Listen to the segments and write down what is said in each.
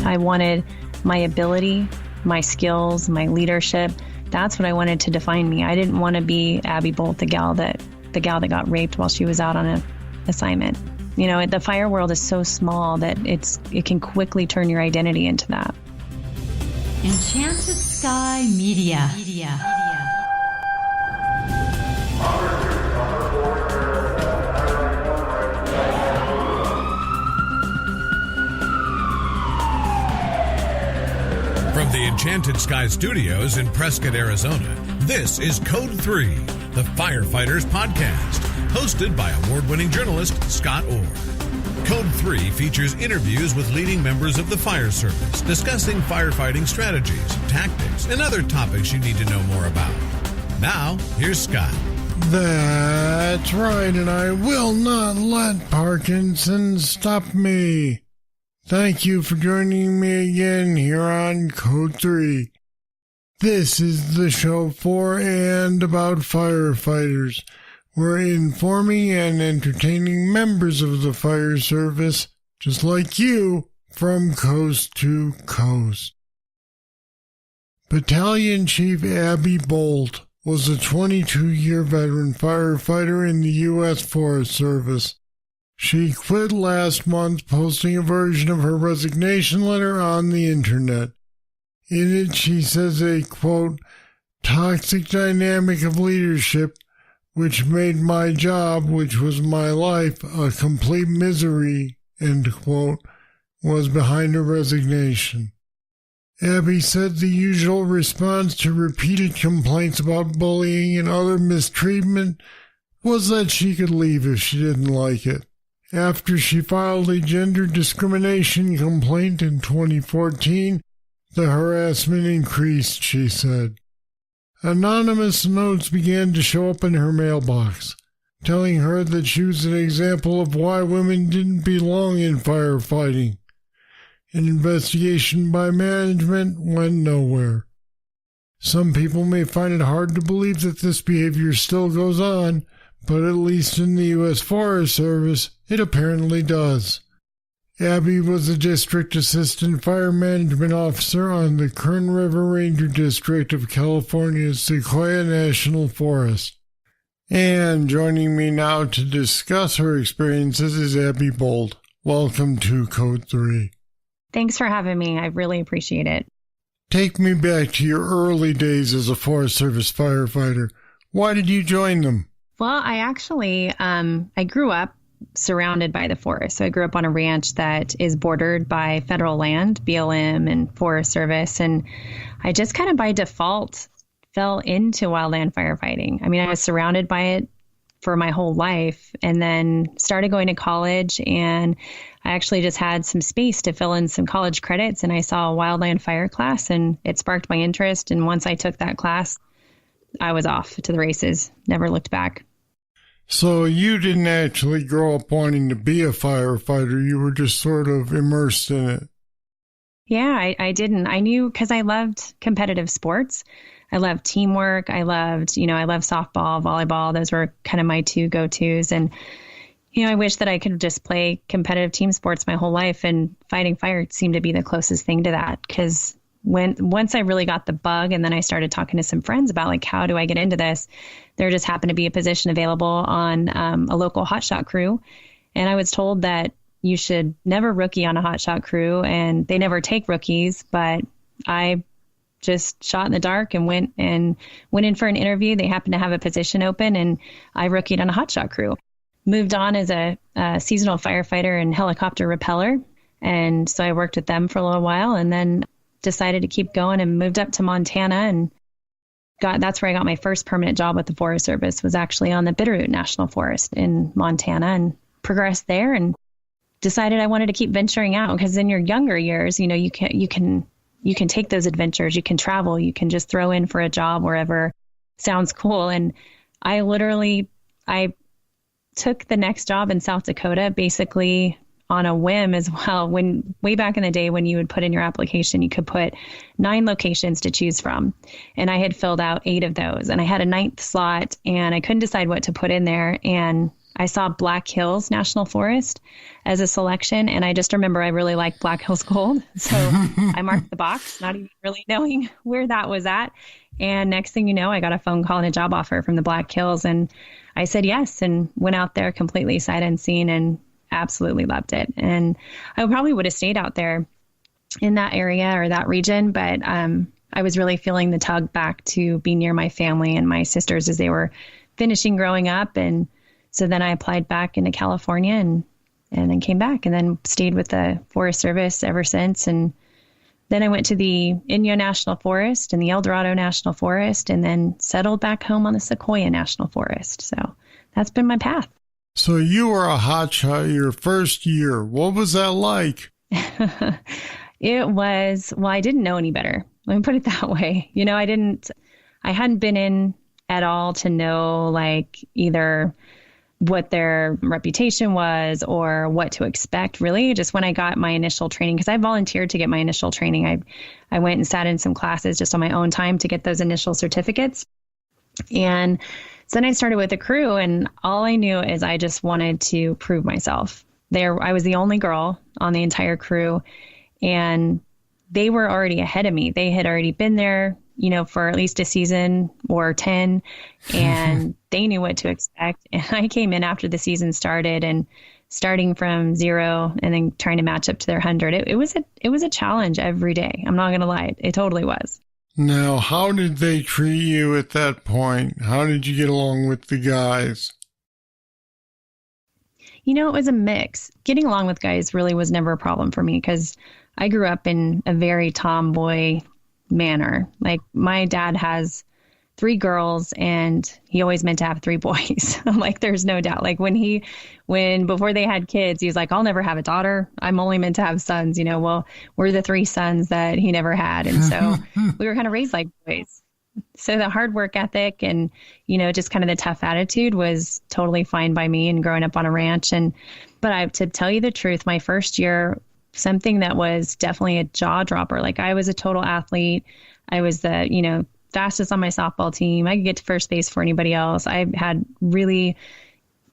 I wanted my ability, my skills, my leadership. That's what I wanted to define me. I didn't want to be Abby Bolt, the gal that got raped while she was out on an assignment. You know, the fire world is so small that it can quickly turn your identity into that. Enchanted Sky Media. From the Enchanted Sky Studios in Prescott, Arizona, this is Code 3, the Firefighters Podcast, hosted by award-winning journalist Scott Orr. Code 3 features interviews with leading members of the fire service, discussing firefighting strategies, tactics, and other topics you need to know more about. Now, here's Scott. That's right, and I will not let Parkinson's stop me. Thank you for joining me again here on Code 3. This is the show for and about firefighters. We're informing and entertaining members of the fire service, just like you, from coast to coast. Battalion Chief Abby Bolt was a 22-year veteran firefighter in the U.S. Forest Service. She quit last month, posting a version of her resignation letter on the internet. In it, she says a, quote, toxic dynamic of leadership which made my job, which was my life, a complete misery, end quote, was behind her resignation. Abby said the usual response to repeated complaints about bullying and other mistreatment was that she could leave if she didn't like it. After she filed a gender discrimination complaint in 2014, the harassment increased, she said. Anonymous notes began to show up in her mailbox, telling her that she was an example of why women didn't belong in firefighting. An investigation by management went nowhere. Some people may find it hard to believe that this behavior still goes on, but at least in the U.S. Forest Service, it apparently does. Abby was a District Assistant Fire Management Officer on the Kern River Ranger District of California's Sequoia National Forest. And joining me now to discuss her experiences is Abby Bolt. Welcome to Code 3. Thanks for having me. I really appreciate it. Take me back to your early days as a Forest Service firefighter. Why did you join them? Well, I actually, I grew up surrounded by the forest. So I grew up on a ranch that is bordered by federal land, BLM and Forest Service. And I just kind of by default fell into wildland firefighting. I mean, I was surrounded by it for my whole life and then started going to college, and I actually just had some space to fill in some college credits, and I saw a wildland fire class and it sparked my interest. And once I took that class, I was off to the races, never looked back. So you didn't actually grow up wanting to be a firefighter. You were just sort of immersed in it. Yeah, I didn't. I knew because I loved competitive sports. I loved teamwork. I loved softball, volleyball. Those were kind of my two go-tos. And, I wish that I could just play competitive team sports my whole life, and fighting fire seemed to be the closest thing to that. Because once I really got the bug, and then I started talking to some friends about like, how do I get into this? There just happened to be a position available on a local hotshot crew. And I was told that you should never rookie on a hotshot crew, and they never take rookies. But I just shot in the dark and went in for an interview. They happened to have a position open, and I rookied on a hotshot crew. Moved on as a seasonal firefighter and helicopter repeller. And so I worked with them for a little while, and then decided to keep going and moved up to Montana, and that's where I got my first permanent job with the Forest Service, was actually on the Bitterroot National Forest in Montana, and progressed there and decided I wanted to keep venturing out, because in your younger years, you can take those adventures, you can travel, you can just throw in for a job wherever sounds cool. And I took the next job in South Dakota basically on a whim as well. Way back in the day, when you would put in your application, you could put 9 locations to choose from. And I had filled out 8 of those, and I had a 9th slot, and I couldn't decide what to put in there. And I saw Black Hills National Forest as a selection. And I just remember I really liked Black Hills Gold. So I marked the box, not even really knowing where that was at. And next thing you know, I got a phone call and a job offer from the Black Hills. And I said yes and went out there completely sight unseen and absolutely loved it. And I probably would have stayed out there in that area or that region, but I was really feeling the tug back to be near my family and my sisters as they were finishing growing up. And so then I applied back into California and then came back and then stayed with the Forest Service ever since. And then I went to the Inyo National Forest and the El Dorado National Forest and then settled back home on the Sequoia National Forest. So that's been my path. So you were a hotshot your first year. What was that like? It was, well, I didn't know any better. Let me put it that way. I hadn't been in at all to know like either what their reputation was or what to expect, really. Just when I got my initial training, because I volunteered to get my initial training, I went and sat in some classes just on my own time to get those initial certificates. And so then I started with the crew, and all I knew is I just wanted to prove myself. I was the only girl on the entire crew, and they were already ahead of me. They had already been there, for at least a season or 10, and they knew what to expect. And I came in after the season started and starting from 0 and then trying to match up to their 100. It was a challenge every day. I'm not going to lie. It totally was. Now, how did they treat you at that point? How did you get along with the guys? It was a mix. Getting along with guys really was never a problem for me because I grew up in a very tomboy manner. Like my dad has 3 girls and he always meant to have 3 boys. Like there's no doubt. Like before they had kids, he was like, I'll never have a daughter. I'm only meant to have sons. Well, we're the 3 sons that he never had. And so we were kind of raised like boys. So the hard work ethic and, just kind of the tough attitude was totally fine by me and growing up on a ranch. But to tell you the truth, my first year, something that was definitely a jaw dropper. Like I was a total athlete. I was the, fastest on my softball team. I could get to first base for anybody else. I had really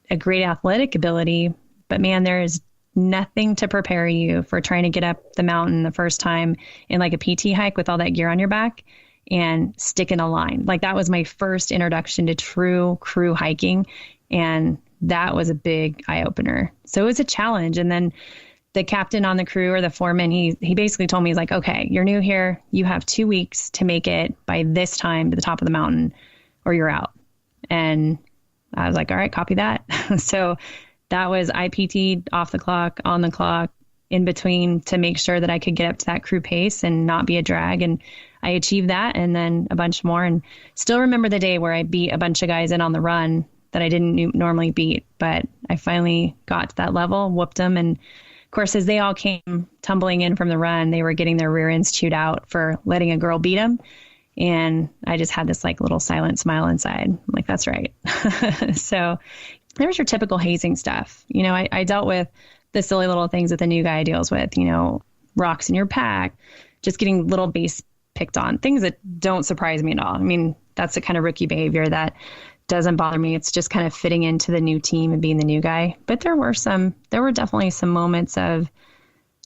a great athletic ability, but man, there is nothing to prepare you for trying to get up the mountain the first time in like a PT hike with all that gear on your back and stick in a line. Like that was my first introduction to true crew hiking. And that was a big eye opener. So it was a challenge. And then the captain on the crew or the foreman, he basically told me, he's like, okay, you're new here. You have 2 weeks to make it by this time to the top of the mountain or you're out. And I was like, all right, copy that. So that was IPT off the clock, on the clock, in between to make sure that I could get up to that crew pace and not be a drag. And I achieved that and then a bunch more. And still remember the day where I beat a bunch of guys in on the run that I didn't normally beat. But I finally got to that level, whooped them. And of course, as they all came tumbling in from the run, they were getting their rear ends chewed out for letting a girl beat them. And I just had this like little silent smile inside. I'm like, that's right. So there's your typical hazing stuff. I dealt with the silly little things that the new guy deals with, rocks in your pack, just getting little base picked on, things that don't surprise me at all. I mean, that's the kind of rookie behavior that doesn't bother me. It's just kind of fitting into the new team and being the new guy. But there were definitely some moments of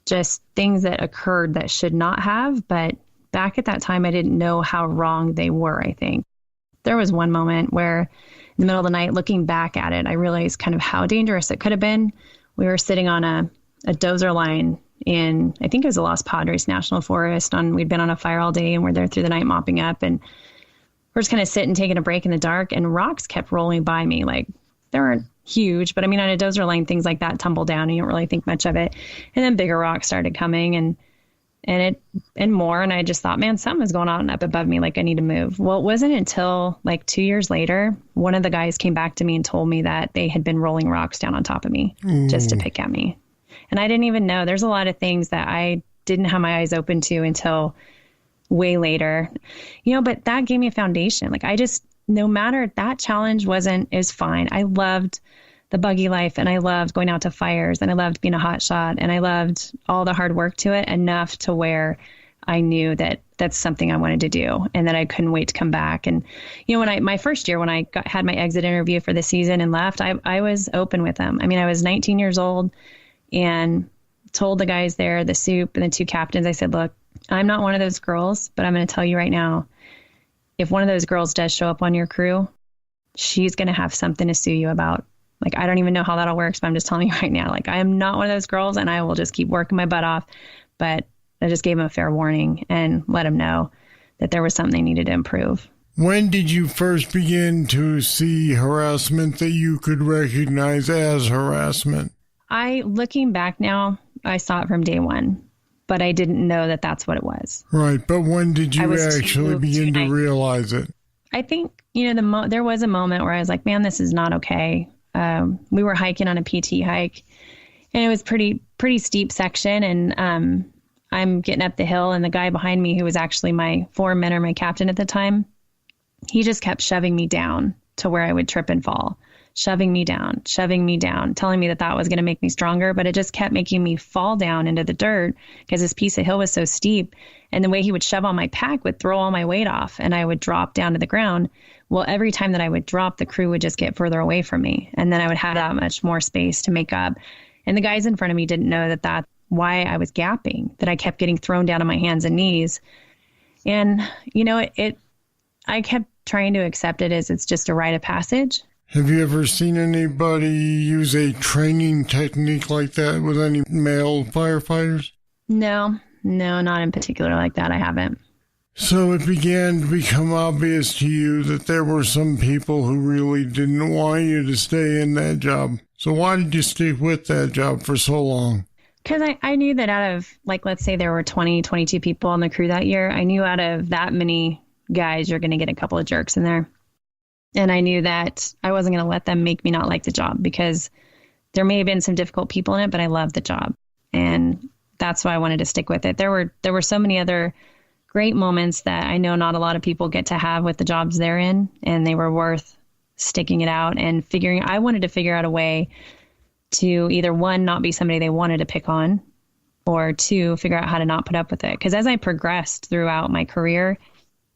just things that occurred that should not have. But back at that time, I didn't know how wrong they were, I think. There was one moment where in the middle of the night, looking back at it, I realized kind of how dangerous it could have been. We were sitting on a dozer line in, I think it was the Los Padres National Forest. We'd been on a fire all day and we're there through the night mopping up. And we're just kind of sitting, taking a break in the dark, and rocks kept rolling by me. Like they weren't huge, but I mean, on a dozer line, things like that tumble down and you don't really think much of it. And then bigger rocks started coming and more. And I just thought, man, something is going on up above me. Like I need to move. Well, it wasn't until like 2 years later, one of the guys came back to me and told me that they had been rolling rocks down on top of me just to pick at me. And I didn't even know. There's a lot of things that I didn't have my eyes open to until way later, but that gave me a foundation. Like no matter, that challenge is fine. I loved the buggy life and I loved going out to fires and I loved being a hot shot and I loved all the hard work to it enough to where I knew that that's something I wanted to do and that I couldn't wait to come back. And, when my first year, when I had my exit interview for the season and left, I was open with them. I mean, I was 19 years old and told the guys there, the soup and the two captains, I said, look, I'm not one of those girls, but I'm going to tell you right now, if one of those girls does show up on your crew, she's going to have something to sue you about. Like, I don't even know how that'll work, but I'm just telling you right now, like, I am not one of those girls and I will just keep working my butt off. But I just gave him a fair warning and let him know that there was something they needed to improve. When did you first begin to see harassment that you could recognize as harassment? Looking back now, I saw it from day one, but I didn't know that that's what it was. Right. But when did you actually begin to realize it? I think, there was a moment where I was like, man, this is not okay. We were hiking on a PT hike and it was pretty steep section. And, I'm getting up the hill and the guy behind me, who was actually my foreman or my captain at the time, he just kept shoving me down to where I would trip and fall, shoving me down, telling me that was going to make me stronger. But it just kept making me fall down into the dirt because this piece of hill was so steep. And the way he would shove on my pack would throw all my weight off and I would drop down to the ground. Well, every time that I would drop, the crew would just get further away from me. And then I would have that much more space to make up. And the guys in front of me didn't know that's why I was gapping, that I kept getting thrown down on my hands and knees. And, I kept trying to accept it as it's just a rite of passage. Have you ever seen anybody use a training technique like that with any male firefighters? No, not in particular like that. I haven't. So it began to become obvious to you that there were some people who really didn't want you to stay in that job. So why did you stick with that job for so long? Because I knew that out of, let's say there were 20, 22 people on the crew that year, I knew out of that many guys, you're going to get a couple of jerks in there. And I knew that I wasn't going to let them make me not like the job, because there may have been some difficult people in it, but I loved the job. And that's why I wanted to stick with it. There were so many other great moments that I know not a lot of people get to have with the jobs they're in, and they were worth sticking it out and I wanted to figure out a way to either, one, not be somebody they wanted to pick on, or two, figure out how to not put up with it. Because as I progressed throughout my career,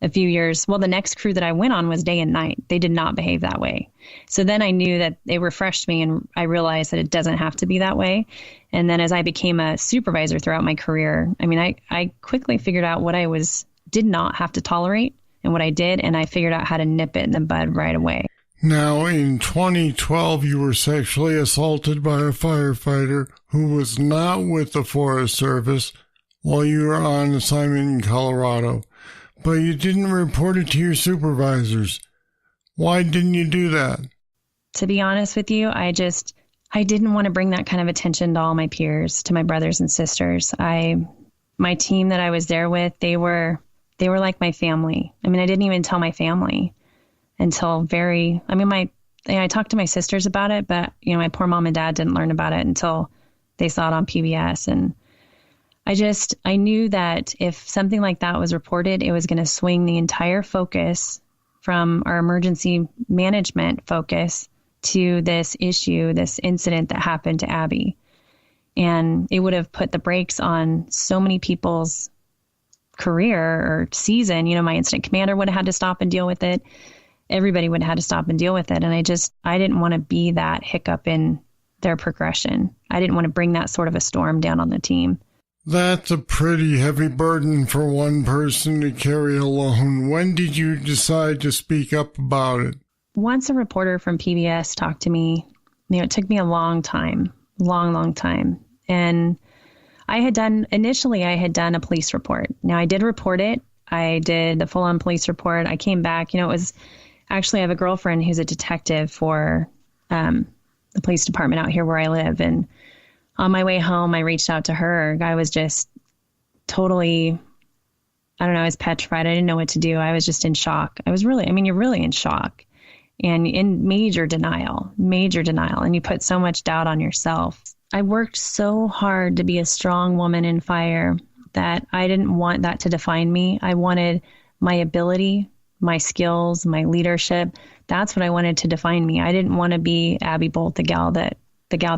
a few years, the next crew that I went on was day and night. They did not behave that way. So then I knew that they refreshed me, and I realized that it doesn't have to be that way. And then as I became a supervisor throughout my career, I quickly figured out what I did not have to tolerate and what I did, and I figured out how to nip it in the bud right away. Now, in 2012, you were sexually assaulted by a firefighter who was not with the Forest Service while you were on assignment in Colorado, but you didn't report it to your supervisors. Why didn't you do that? To be honest with you, I didn't want to bring that kind of attention to all my peers, to my brothers and sisters. My team that I was there with, they were like my family. I didn't even tell my family until I talked to my sisters about it, but, my poor mom and dad didn't learn about it until they saw it on PBS. And I knew that if something like that was reported, it was going to swing the entire focus from our emergency management focus to this issue, this incident that happened to Abby. And it would have put the brakes on so many people's career or season. My incident commander would have had to stop and deal with it. Everybody would have had to stop and deal with it. And I didn't want to be that hiccup in their progression. I didn't want to bring that sort of a storm down on the team. That's a pretty heavy burden for one person to carry alone. When did you decide to speak up about it? Once a reporter from PBS talked to me, it took me a long time. And I had done a police report. Now, I did report it. I did the full-on police report. I came back, it was actually, I have a girlfriend who's a detective for the police department out here where I live. And on my way home, I reached out to her. I was just totally, I was petrified. I didn't know what to do. I was just in shock. I was really, you're really in shock and in major denial. And you put so much doubt on yourself. I worked so hard to be a strong woman in fire that I didn't want that to define me. I wanted my ability, my skills, my leadership. That's what I wanted to define me. I didn't want to be Abby Bolt, the gal that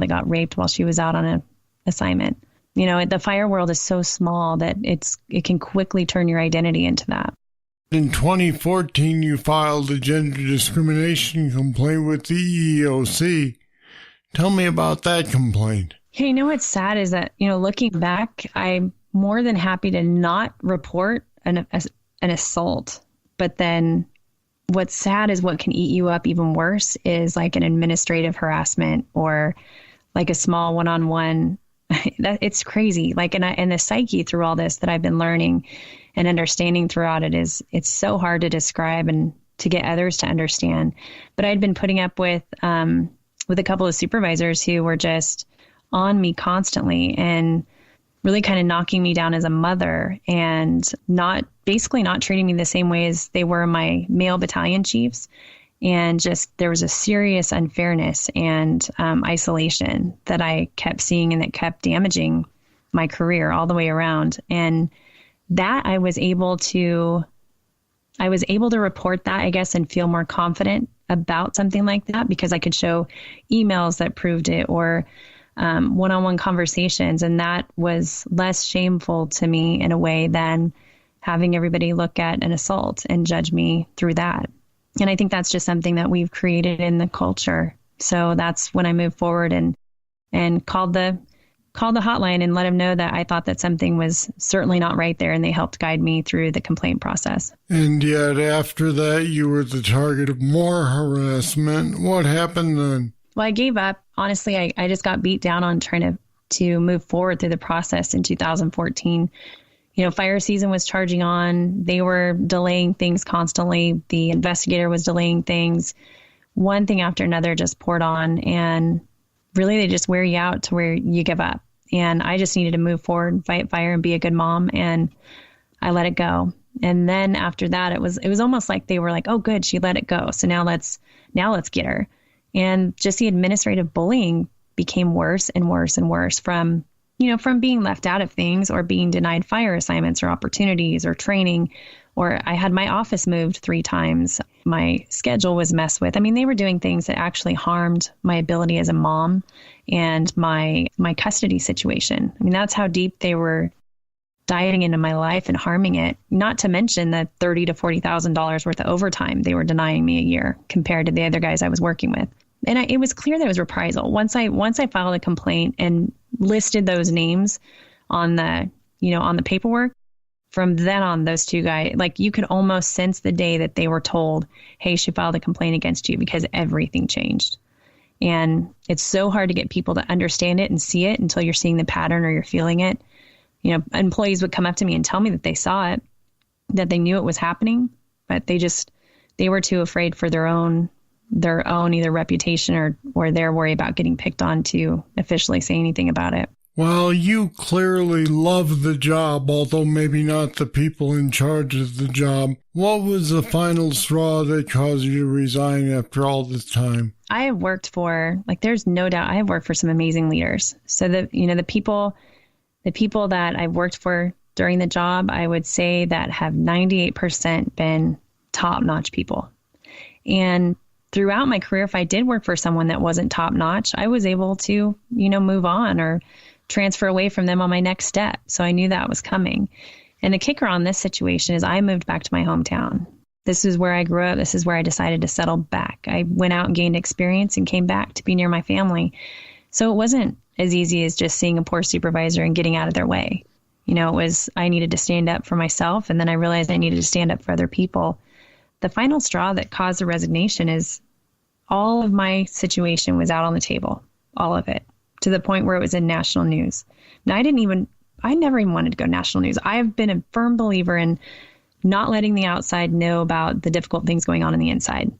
got raped while she was out on an assignment. The fire world is so small that it can quickly turn your identity into that. In 2014, you filed a gender discrimination complaint with the EEOC. Tell me about that complaint. Hey, what's sad is that, looking back, I'm more than happy to not report an assault. But then what's sad is what can eat you up even worse is like an administrative harassment or like a small one-on-one. It's crazy. Like, and the psyche through all this that I've been learning and understanding throughout it's so hard to describe and to get others to understand. But I'd been putting up with a couple of supervisors who were just on me constantly and really kind of knocking me down as a mother and basically not treating me the same way as they were my male battalion chiefs. And just there was a serious unfairness and isolation that I kept seeing and that kept damaging my career all the way around. And that I was able to report that, I guess, and feel more confident about something like that because I could show emails that proved it or one-on-one conversations. And that was less shameful to me in a way than having everybody look at an assault and judge me through that. And I think that's just something that we've created in the culture. So that's when I moved forward and called the hotline and let them know that I thought that something was certainly not right there. And they helped guide me through the complaint process. And yet after that, you were the target of more harassment. What happened then? Well, I gave up. Honestly, I just got beat down on trying to move forward through the process in 2014. Fire season was charging on. They were delaying things constantly. The investigator was delaying things. One thing after another just poured on. And really, they just wear you out to where you give up. And I just needed to move forward, fight fire, and be a good mom. And I let it go. And then after that, it was almost like they were like, oh, good, she let it go. So now let's get her. And just the administrative bullying became worse and worse and worse from being left out of things or being denied fire assignments or opportunities or training, or I had my office moved 3 times. My schedule was messed with. I mean, they were doing things that actually harmed my ability as a mom and my custody situation. I mean, that's how deep they were dieting into my life and harming it, not to mention the $30,000 to $40,000 worth of overtime they were denying me a year compared to the other guys I was working with. And it was clear that it was reprisal. Once I filed a complaint and listed those names on the paperwork, from then on, those 2 guys, like you could almost sense the day that they were told, hey, she filed a complaint against you, because everything changed. And it's so hard to get people to understand it and see it until you're seeing the pattern or you're feeling it. Employees would come up to me and tell me that they saw it, that they knew it was happening, but they were too afraid for their own either reputation or their worry about getting picked on to officially say anything about it. Well, you clearly love the job, although maybe not the people in charge of the job. What was the final straw that caused you to resign after all this time? I have worked for, there's no doubt, I have worked for some amazing leaders. So the people that I've worked for during the job, I would say that have 98% been top-notch people. And throughout my career, if I did work for someone that wasn't top-notch, I was able to, move on or transfer away from them on my next step. So I knew that was coming. And the kicker on this situation is I moved back to my hometown. This is where I grew up. This is where I decided to settle back. I went out and gained experience and came back to be near my family. So it wasn't as easy as just seeing a poor supervisor and getting out of their way. I needed to stand up for myself, and then I realized I needed to stand up for other people. The final straw that caused the resignation is all of my situation was out on the table, all of it, to the point where it was in national news. Now, I never even wanted to go national news. I've been a firm believer in not letting the outside know about the difficult things going on the inside.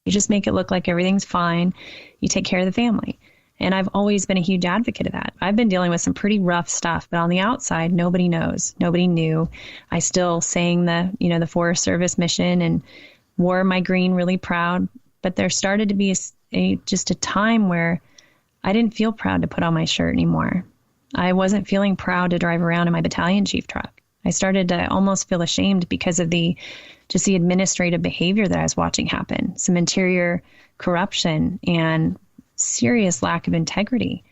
You just make it look like everything's fine. You take care of the family. And I've always been a huge advocate of that. I've been dealing with some pretty rough stuff, but on the outside, nobody knows. Nobody knew. I still sang the Forest Service mission and wore my green really proud. But there started to be just a time where I didn't feel proud to put on my shirt anymore. I wasn't feeling proud to drive around in my battalion chief truck. I started to almost feel ashamed because of the administrative behavior that I was watching happen, some interior corruption and serious lack of integrity.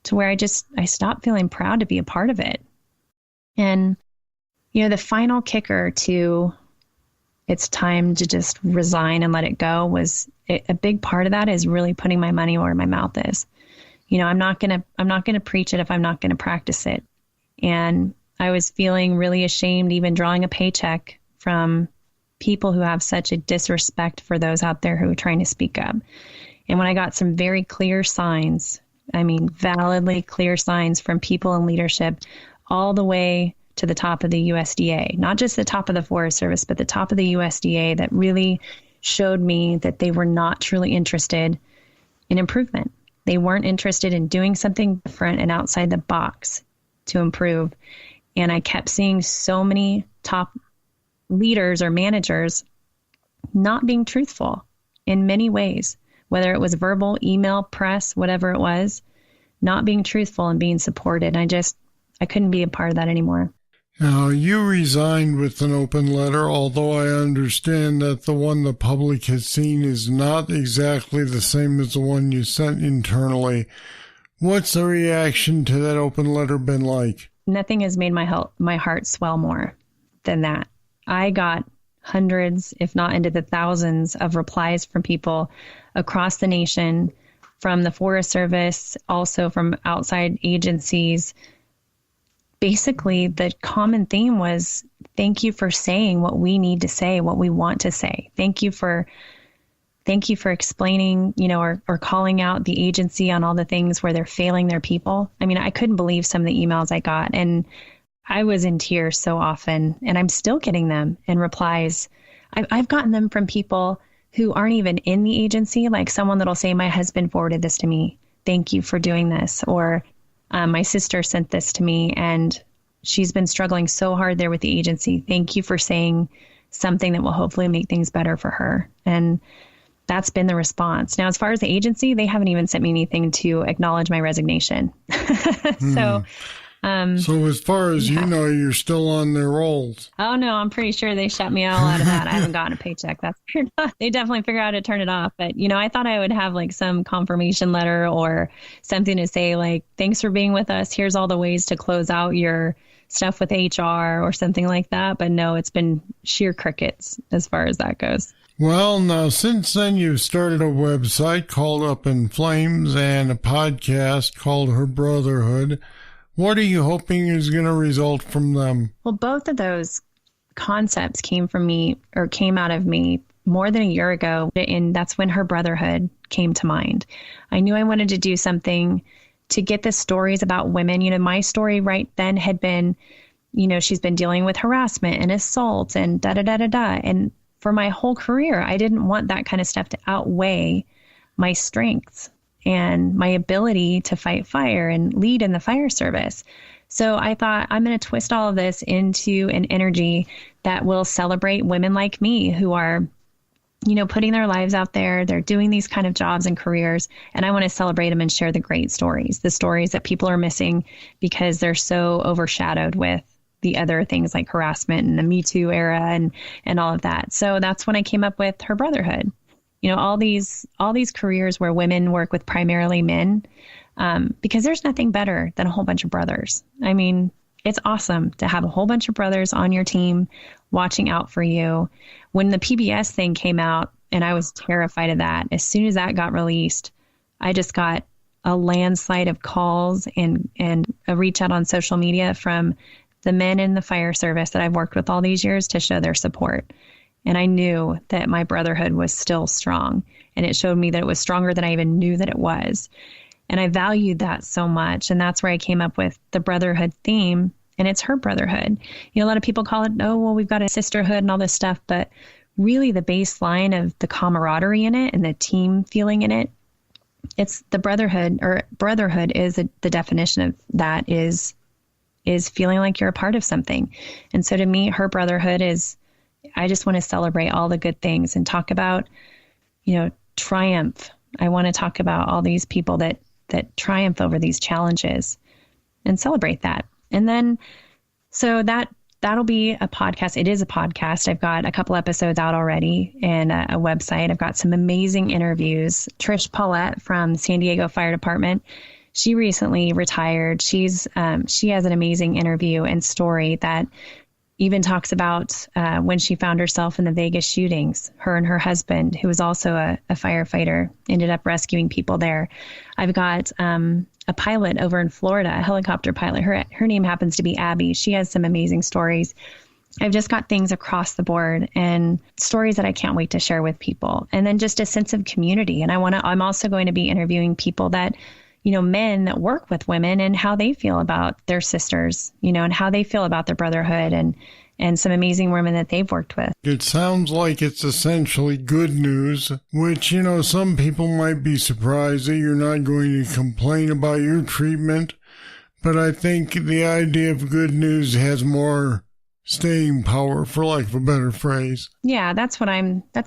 to where I stopped feeling proud to be a part of it. And, the final kicker to it's time to just resign and let it go was a big part of that is really putting my money where my mouth is. I'm not going to preach it if I'm not going to practice it. And I was feeling really ashamed even drawing a paycheck from people who have such a disrespect for those out there who are trying to speak up. And when I got some very clear signs, validly clear signs from people in leadership all the way to the top of the USDA, not just the top of the Forest Service, but the top of the USDA, that really showed me that they were not truly interested in improvement. They weren't interested in doing something different and outside the box to improve. And I kept seeing so many top leaders or managers not being truthful in many ways, whether it was verbal, email, press, whatever it was, not being truthful and being supported. I couldn't be a part of that anymore. Now, you resigned with an open letter, although I understand that the one the public has seen is not exactly the same as the one you sent internally. What's the reaction to that open letter been like? Nothing has made my heart swell more than that. I got hundreds, if not into the thousands, of replies from people across the nation, from the Forest Service, also from outside agencies. Basically, the common theme was, thank you for saying what we need to say, what we want to say. Thank you for explaining, or calling out the agency on all the things where they're failing their people. I couldn't believe some of the emails I got, and I was in tears so often, and I'm still getting them in replies. I've gotten them from people who aren't even in the agency, like someone that'll say, my husband forwarded this to me. Thank you for doing this. Or my sister sent this to me and she's been struggling so hard there with the agency. Thank you for saying something that will hopefully make things better for her. And that's been the response. Now, as far as the agency, they haven't even sent me anything to acknowledge my resignation. So as far as you know, you're still on their rolls. Oh, no, I'm pretty sure they shut me all out of that. I haven't gotten a paycheck. That's fair enough. They definitely figure out how to turn it off. But, I thought I would have like some confirmation letter or something to say like, thanks for being with us. Here's all the ways to close out your stuff with HR or something like that. But no, it's been sheer crickets as far as that goes. Well, now, since then, you've started a website called Up in Flames and a podcast called Her Brotherhood. What are you hoping is going to result from them? Well, both of those concepts came out of me more than a year ago. And that's when Her Brotherhood came to mind. I knew I wanted to do something to get the stories about women. My story right then had been, she's been dealing with harassment and assault and da-da-da-da-da. And for my whole career, I didn't want that kind of stuff to outweigh my strengths and my ability to fight fire and lead in the fire service. So I thought, I'm going to twist all of this into an energy that will celebrate women like me who are, putting their lives out there. They're doing these kind of jobs and careers. And I want to celebrate them and share the great stories, the stories that people are missing because they're so overshadowed with the other things like harassment and the Me Too era and all of that. So that's when I came up with Her Brotherhood. All these careers where women work with primarily men, because there's nothing better than a whole bunch of brothers. It's awesome to have a whole bunch of brothers on your team watching out for you. When the PBS thing came out, and I was terrified of that, as soon as that got released, I just got a landslide of calls and a reach out on social media from the men in the fire service that I've worked with all these years to show their support. And I knew that my brotherhood was still strong, and it showed me that it was stronger than I even knew that it was. And I valued that so much. And that's where I came up with the brotherhood theme, and it's Her Brotherhood. A lot of people call it, oh, well, we've got a sisterhood and all this stuff, but really the baseline of the camaraderie in it and the team feeling in it, it's the brotherhood, or brotherhood is the definition of that is feeling like you're a part of something. And so to me, Her Brotherhood is, I just want to celebrate all the good things and talk about, triumph. I want to talk about all these people that triumph over these challenges and celebrate that. And then, so that'll be a podcast. It is a podcast. I've got a couple episodes out already and a website. I've got some amazing interviews. Trish Paulette from San Diego Fire Department. she recently retired. She has an amazing interview and story that even talks about when she found herself in the Vegas shootings. Her and her husband, who was also a firefighter, ended up rescuing people there. I've got a pilot over in Florida, a helicopter pilot. Her name happens to be Abby. She has some amazing stories. I've just got things across the board and stories that I can't wait to share with people. And then just a sense of community. And I'm also going to be interviewing people that, men that work with women and how they feel about their sisters, and how they feel about their brotherhood and some amazing women that they've worked with. It sounds like it's essentially good news, which, some people might be surprised that you're not going to complain about your treatment. But I think the idea of good news has more staying power, for lack of a better phrase. Yeah, that's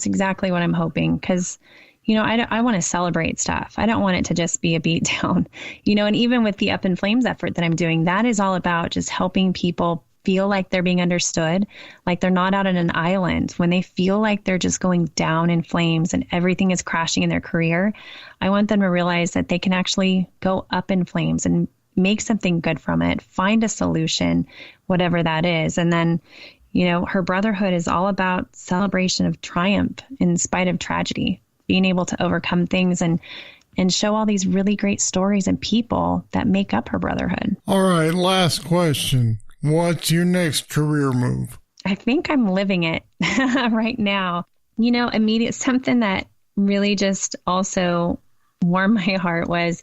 exactly what I'm hoping. Because I want to celebrate stuff. I don't want it to just be a beat down, and even with the Up in Flames effort that I'm doing, that is all about just helping people feel like they're being understood, like they're not out on an island. When they feel like they're just going down in flames and everything is crashing in their career, I want them to realize that they can actually go up in flames and make something good from it, find a solution, whatever that is. And then, her brotherhood is all about celebration of triumph in spite of tragedy. Being able to overcome things and show all these really great stories and people that make up her brotherhood. All right, last question. What's your next career move? I think I'm living it right now. Something that really just also warmed my heart was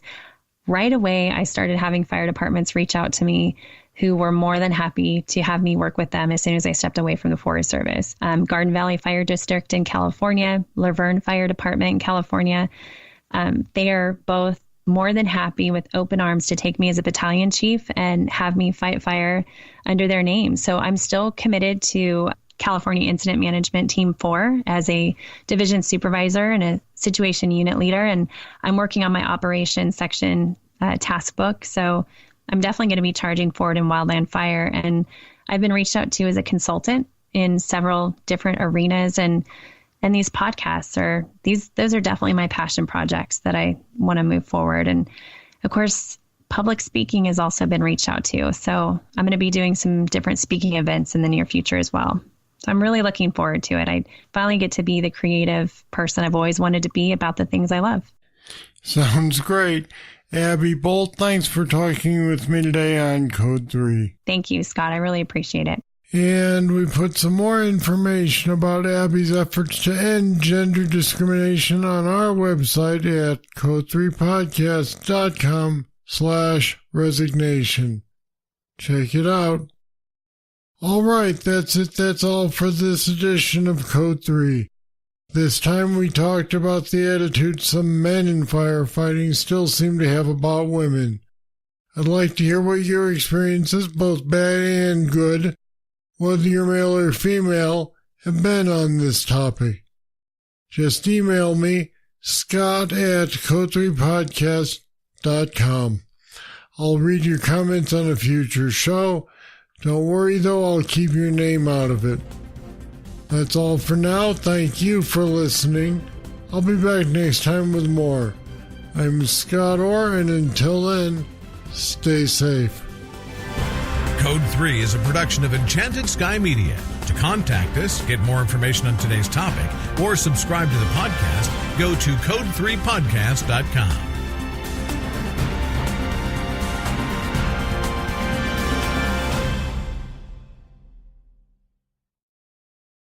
right away I started having fire departments reach out to me who were more than happy to have me work with them as soon as I stepped away from the Forest Service. Garden Valley Fire District in California, Laverne Fire Department in California. They are both more than happy with open arms to take me as a battalion chief and have me fight fire under their name. So I'm still committed to California Incident Management Team 4 as a division supervisor and a situation unit leader. And I'm working on my operations section task book. So I'm definitely going to be charging forward in wildland fire. And I've been reached out to as a consultant in several different arenas. And these podcasts those are definitely my passion projects that I want to move forward. And of course, public speaking has also been reached out to. So I'm going to be doing some different speaking events in the near future as well. So I'm really looking forward to it. I finally get to be the creative person I've always wanted to be about the things I love. Sounds great. Abby Bolt, thanks for talking with me today on Code 3. Thank you, Scott. I really appreciate it. And we put some more information about Abby's efforts to end gender discrimination on our website at code3podcast.com/resignation. Check it out. All right, that's it. That's all for this edition of Code 3. This time we talked about the attitude some men in firefighting still seem to have about women. I'd like to hear what your experiences, both bad and good, whether you're male or female, have been on this topic. Just email me, scott@code3podcast.com. I'll read your comments on a future show. Don't worry, though, I'll keep your name out of it. That's all for now. Thank you for listening. I'll be back next time with more. I'm Scott Orr, and until then, stay safe. Code 3 is a production of Enchanted Sky Media. To contact us, get more information on today's topic, or subscribe to the podcast, go to code3podcast.com.